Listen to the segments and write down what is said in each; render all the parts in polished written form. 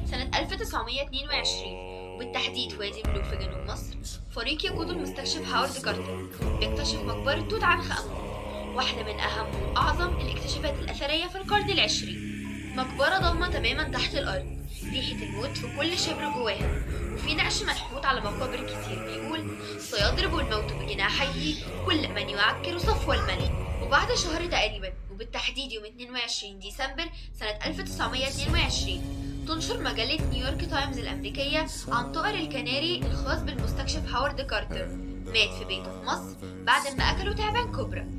سنة 1922 وبالتحديد في وادي الملوك في جنوب مصر، فريق يقوده المستكشف هاورد كارتر بيكتشف مقبرة توت عنخ آمون، واحدة من أهم وأعظم الاكتشافات الأثرية في القرن العشرين. مقبرة ضلمة تماما تحت الأرض، ريحة الموت في كل شبر جواها، وفي نقش منحوت على مقابر كتير بيقول: سيضرب الموت بجناحيه كل من يعكر صفو الملك. وبعد شهر تقريبا، وبالتحديد يوم 22 ديسمبر سنة 1922، تنشر مجلة نيويورك تايمز الأمريكية عن طائر الكناري الخاص بالمستكشف هاورد كارتر مات في بيته في مصر بعد ما أكله تعبان كوبرا.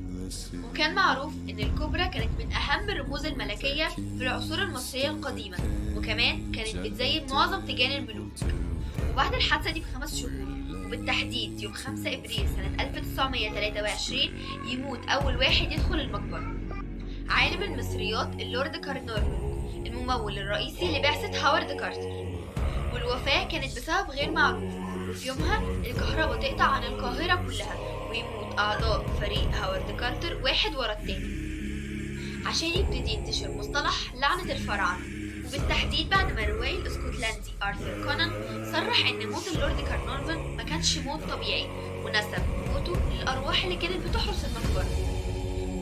وكان معروف إن الكوبرا كانت من أهم الرموز الملكية في العصور المصرية القديمة، وكمان كانت بتزين معظم تيجان الملوك. وبعد الحادثة دي ب5 شهور، وبالتحديد يوم 5 إبريل سنة 1923، يموت أول واحد يدخل المقبرة، عالم المصريات اللورد كارنارفون، الممول الرئيسي لبعثة هاورد كارتر. والوفاة كانت بسبب غير معروف، وفي يومها الكهرباء تقطع عن القاهرة كلها، ويموت أعضاء فريق هاورد كارتر واحد ورا التاني، عشان يبتدي ينتشر مصطلح لعنة الفراعنة. وبالتحديد بعد ما الروائي الاسكتلندي آرثر كونان صرح إن موت اللورد كارنارفون ما كانش موت طبيعي، ونسب موته للأرواح اللي كانت بتحرس المقبرة،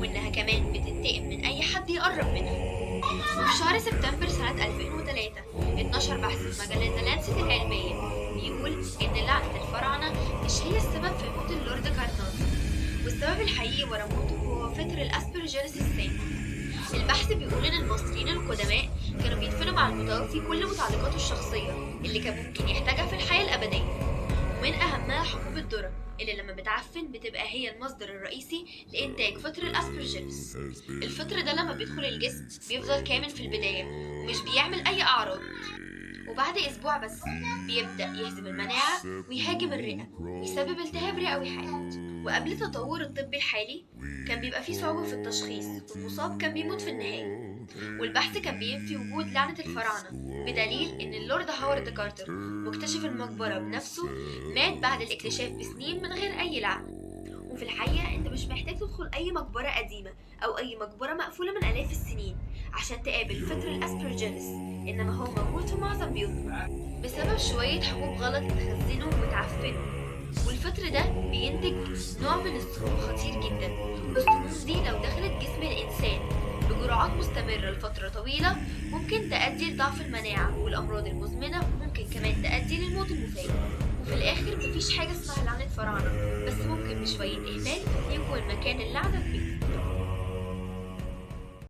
وإنها كمان بتنتقم من أي حد يقرب منها. وفي شهر سبتمبر سنة 2003 اتنشر بحث في مجلة ذا لانست العلمية بيقول إن لعنة الفراعنة مش هي السبب في موت اللورد كارنارفون، والسبب الحقيقي ورا موته هو فطر الأسبرجيلس الثاني. البحث بيقول إن المصريين القدماء كانوا بيدفنوا مع المتوفي كل متعلقاته الشخصية اللي كان ممكن يحتاجها في الحياة الأبدية، ومن أهمها حبوب الذرة اللي لما بتعفن بتبقى هي المصدر الرئيسي لإنتاج فطر الأسبرجيلس. الفطر ده لما بيدخل الجسم بيفضل كامل في البداية ومش بيعمل أي أعراض، وبعد أسبوع بس بيبدأ يهزم المناعة ويهاجم الرئة ويسبب التهاب رئوي حاد. وقبل تطور الطب الحالي كان بيبقى فيه صعوبة في التشخيص، والمصاب كان بيموت في النهاية. والبحث كان بينفي وجود لعنة الفراعنة، بدليل إن اللورد هاورد كارتر مكتشف المقبرة بنفسه مات بعد الاكتشاف بسنين من غير أي لعنة. وفي الحقيقة انت مش محتاج تدخل اي مقبرة قديمة او اي مقبرة مقفولة من الاف السنين عشان تقابل فطر الاسبرجيلس، انما هو موجود في معظم بيوتنا بسبب شوية حبوب غلط اتخزنوا وتعفنوا. والفطر ده بينتج نوع من السموم خطير جدا، السموم دي لو دخلت جسم الانسان بجرعات مستمرة لفترة طويلة ممكن تؤدي لضعف المناعة والامراض المزمنة، وممكن كمان تؤدي للموت المفاجئ. وفي الاخر مفيش حاجة اسمها لعنة فراعنة، بس ممكن بشوية إهمال يكون مكان اللعنة في بيتك.